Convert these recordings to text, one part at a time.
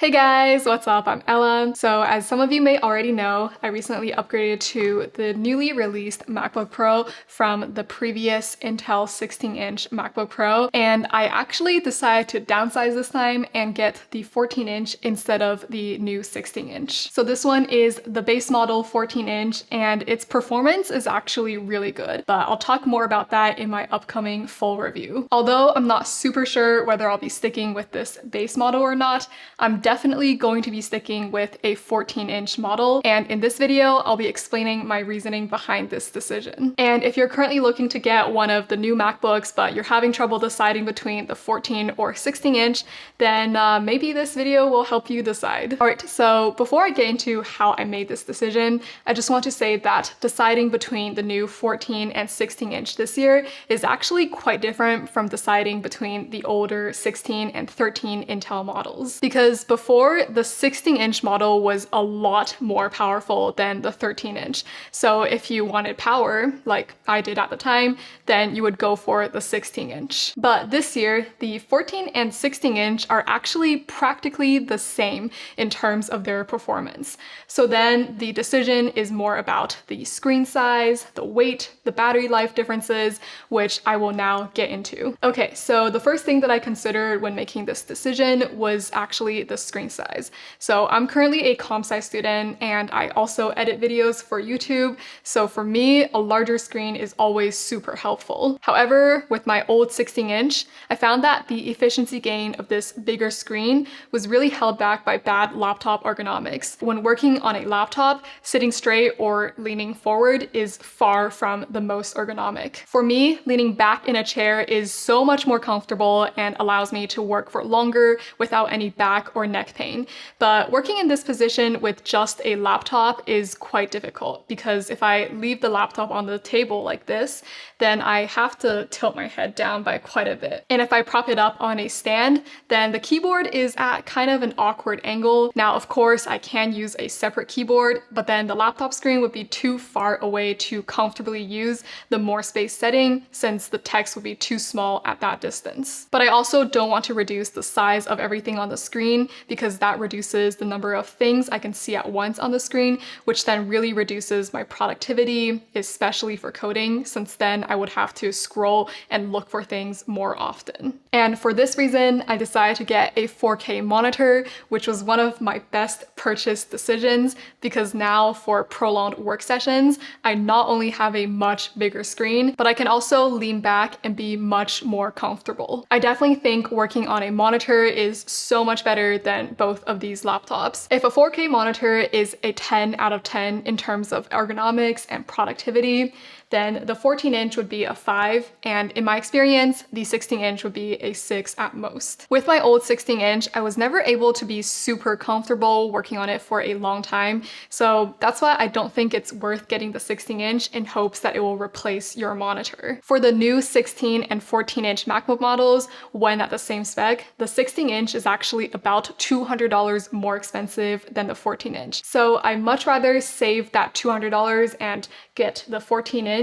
Hey guys, what's up? I'm Ella. So as some of you may already know, I recently upgraded to the newly released MacBook Pro from the previous Intel 16-inch MacBook Pro, and I actually decided to downsize this time and get the 14-inch instead of the new 16-inch. So this one is the base model 14-inch, and its performance is actually really good, but I'll talk more about that in my upcoming full review. Although I'm not super sure whether I'll be sticking with this base model or not, I'm definitely going to be sticking with a 14-inch model, and in this video I'll be explaining my reasoning behind this decision. And if you're currently looking to get one of the new MacBooks but you're having trouble deciding between the 14 or 16-inch, then maybe this video will help you decide. Alright, so before I get into how I made this decision, I just want to say that deciding between the new 14 and 16-inch this year is actually quite different from deciding between the older 16 and 13 Intel models. Because before, the 16-inch model was a lot more powerful than the 13-inch. So if you wanted power, like I did at the time, then you would go for the 16-inch. But this year, the 14 and 16-inch are actually practically the same in terms of their performance. So then the decision is more about the screen size, the weight, the battery life differences, which I will now get into. Okay, so the first thing that I considered when making this decision was actually the screen size. So I'm currently a comp sci student and I also edit videos for YouTube. So for me, a larger screen is always super helpful. However, with my old 16-inch, I found that the efficiency gain of this bigger screen was really held back by bad laptop ergonomics. When working on a laptop, sitting straight or leaning forward is far from the most ergonomic. For me, leaning back in a chair is so much more comfortable and allows me to work for longer without any back or neck pain. But working in this position with just a laptop is quite difficult because if I leave the laptop on the table like this, then I have to tilt my head down by quite a bit. And if I prop it up on a stand, then the keyboard is at kind of an awkward angle. Now, of course, I can use a separate keyboard, but then the laptop screen would be too far away to comfortably use the more space setting since the text would be too small at that distance. But I also don't want to reduce the size of everything on the screen because that reduces the number of things I can see at once on the screen, which then really reduces my productivity, especially for coding, since then I would have to scroll and look for things more often. And for this reason, I decided to get a 4K monitor, which was one of my best purchase decisions because now for prolonged work sessions, I not only have a much bigger screen, but I can also lean back and be much more comfortable. I definitely think working on a monitor is so much better than both of these laptops. If a 4K monitor is a 10 out of 10 in terms of ergonomics and productivity, then the 14-inch would be a 5, and in my experience, the 16-inch would be a 6 at most. With my old 16-inch, I was never able to be super comfortable working on it for a long time, so that's why I don't think it's worth getting the 16-inch in hopes that it will replace your monitor. For the new 16 and 14-inch MacBook models, when at the same spec, the 16-inch is actually about $200 more expensive than the 14-inch. So I much rather save that $200 and get the 14-inch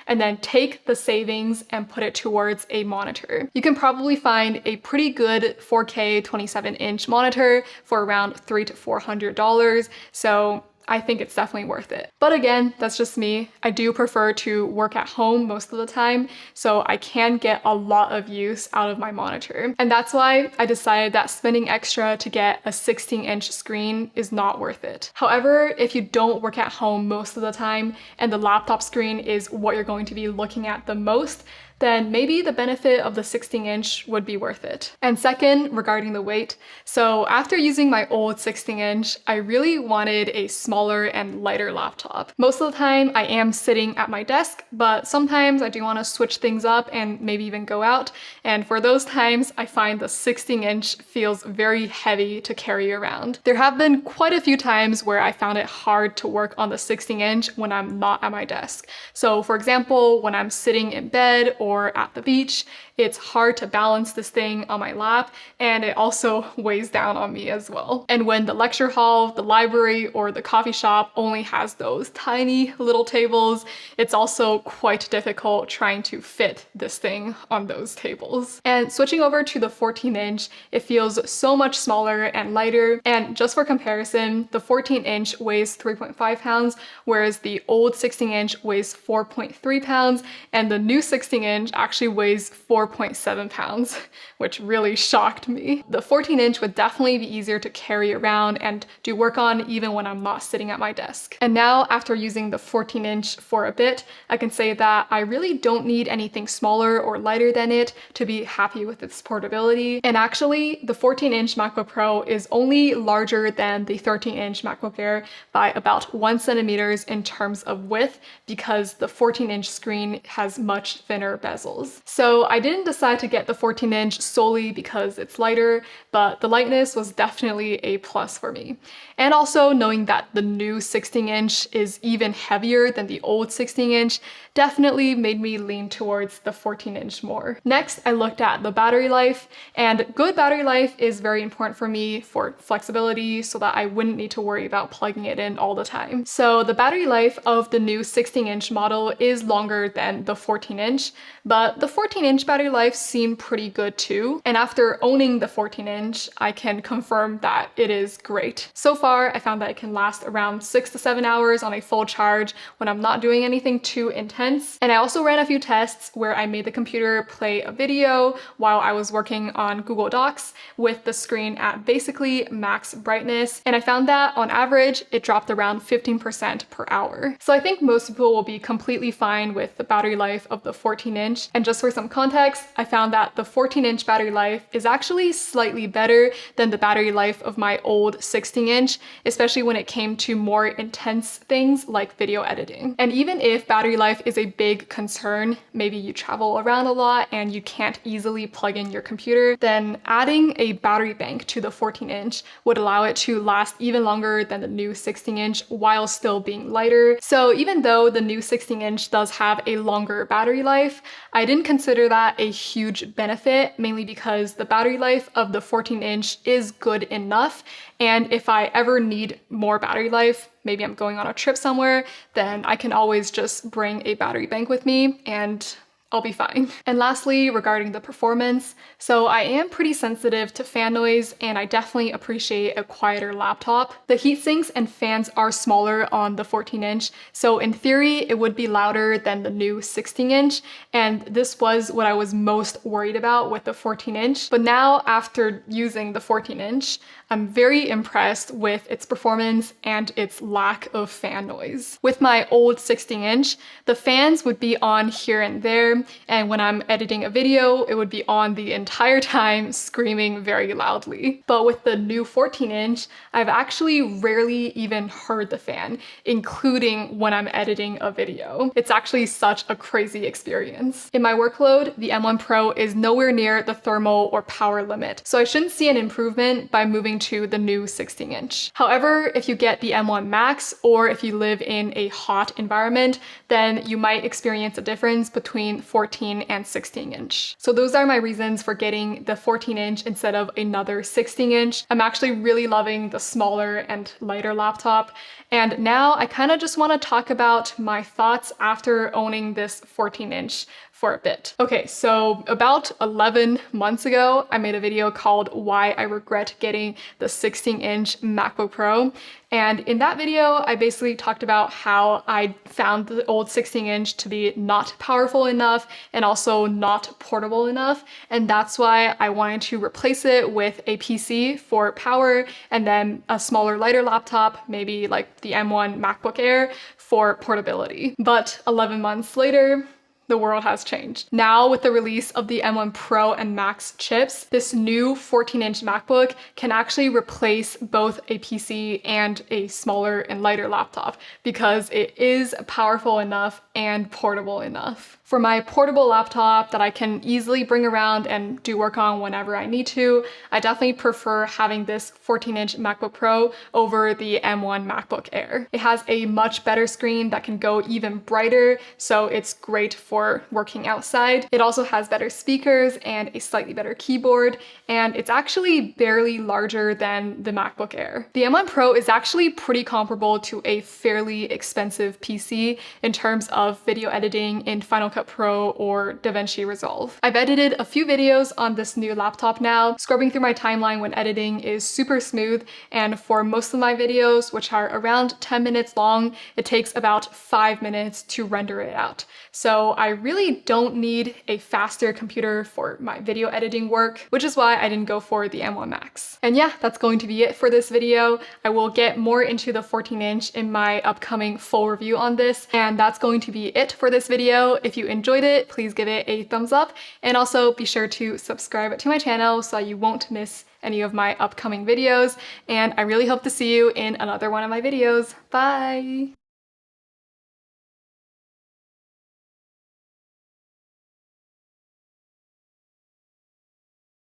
and then take the savings and put it towards a monitor. You can probably find a pretty good 4K 27-inch monitor for around $300 to $400, so I think it's definitely worth it. But again, that's just me. I do prefer to work at home most of the time, so I can get a lot of use out of my monitor. And that's why I decided that spending extra to get a 16-inch screen is not worth it. However, if you don't work at home most of the time and the laptop screen is what you're going to be looking at the most, then maybe the benefit of the 16-inch would be worth it. And second, regarding the weight, so after using my old 16-inch, I really wanted a smaller and lighter laptop. Most of the time I am sitting at my desk, but sometimes I do want to switch things up and maybe even go out, and for those times I find the 16-inch feels very heavy to carry around. There have been quite a few times where I found it hard to work on the 16-inch when I'm not at my desk. So for example, when I'm sitting in bed or at the beach, it's hard to balance this thing on my lap, and it also weighs down on me as well. And when the lecture hall, the library, or the coffee coffee shop only has those tiny little tables, it's also quite difficult trying to fit this thing on those tables. And switching over to the 14-inch, it feels so much smaller and lighter. And just for comparison, the 14-inch weighs 3.5 pounds, whereas the old 16-inch weighs 4.3 pounds, and the new 16-inch actually weighs 4.7 pounds, which really shocked me. The 14-inch would definitely be easier to carry around and do work on even when I'm not sitting at my desk. And now, after using the 14-inch for a bit, I can say that I really don't need anything smaller or lighter than it to be happy with its portability. And actually, the 14-inch MacBook Pro is only larger than the 13-inch MacBook Air by about 1 centimeters in terms of width, because the 14-inch screen has much thinner bezels. So I didn't decide to get the 14-inch solely because it's lighter, but the lightness was definitely a plus for me. And also knowing that the new 16-inch is even heavier than the old 16-inch definitely made me lean towards the 14-inch more. Next, I looked at the battery life, and good battery life is very important for me for flexibility so that I wouldn't need to worry about plugging it in all the time. So the battery life of the new 16-inch model is longer than the 14-inch, but the 14-inch battery life seemed pretty good too. And after owning the 14-inch, I can confirm that it is great. So far, I found that it can last around 6 to 7 hours on a full charge when I'm not doing anything too intense. And I also ran a few tests where I made the computer play a video while I was working on Google Docs with the screen at basically max brightness. And I found that on average, it dropped around 15% per hour. So I think most people will be completely fine with the battery life of the 14-inch. And just for some context, I found that the 14-inch battery life is actually slightly better than the battery life of my old 16-inch, especially when it came to more intense things like video editing. And even if battery life is a big concern, maybe you travel around a lot and you can't easily plug in your computer, then adding a battery bank to the 14-inch would allow it to last even longer than the new 16-inch while still being lighter. So even though the new 16-inch does have a longer battery life, I didn't consider that a huge benefit, mainly because the battery life of the 14-inch is good enough. And if I ever need more battery life, maybe I'm going on a trip somewhere, then I can always just bring a battery bank with me and I'll be fine. And lastly, regarding the performance, so I am pretty sensitive to fan noise and I definitely appreciate a quieter laptop. The heat sinks and fans are smaller on the 14-inch, so in theory, it would be louder than the new 16-inch, and this was what I was most worried about with the 14-inch. But now, after using the 14-inch, I'm very impressed with its performance and its lack of fan noise. With my old 16-inch, the fans would be on here and there, and when I'm editing a video, it would be on the entire time, screaming very loudly. But with the new 14-inch, I've actually rarely even heard the fan, including when I'm editing a video. It's actually such a crazy experience. In my workload, the M1 Pro is nowhere near the thermal or power limit, so I shouldn't see an improvement by moving to the new 16-inch. However, if you get the M1 Max, or if you live in a hot environment, then you might experience a difference between 14 and 16-inch. So those are my reasons for getting the 14-inch instead of another 16-inch. I'm actually really loving the smaller and lighter laptop. And now I kind of just want to talk about my thoughts after owning this 14-inch for a bit. Okay, so about 11 months ago, I made a video called Why I Regret Getting the 16-inch MacBook Pro. And in that video, I basically talked about how I found the old 16-inch to be not powerful enough and also not portable enough. And that's why I wanted to replace it with a PC for power and then a smaller, lighter laptop, maybe like the M1 MacBook Air for portability. But 11 months later, the world has changed. Now, with the release of the M1 Pro and Max chips, this new 14-inch MacBook can actually replace both a PC and a smaller and lighter laptop because it is powerful enough and portable enough. For my portable laptop that I can easily bring around and do work on whenever I need to, I definitely prefer having this 14-inch MacBook Pro over the M1 MacBook Air. It has a much better screen that can go even brighter, so it's great for working outside. It also has better speakers and a slightly better keyboard, and it's actually barely larger than the MacBook Air. The M1 Pro is actually pretty comparable to a fairly expensive PC in terms of video editing in Final Cut Pro or DaVinci Resolve. I've edited a few videos on this new laptop now. Scrubbing through my timeline when editing is super smooth, and for most of my videos, which are around 10 minutes long, it takes about 5 minutes to render it out. So I really don't need a faster computer for my video editing work, which is why I didn't go for the M1 Max. And yeah, that's going to be it for this video. I will get more into the 14-inch in my upcoming full review on this, and that's going to be it for this video. If you enjoyed it, please give it a thumbs up, and also be sure to subscribe to my channel so you won't miss any of my upcoming videos, and I really hope to see you in another one of my videos. Bye!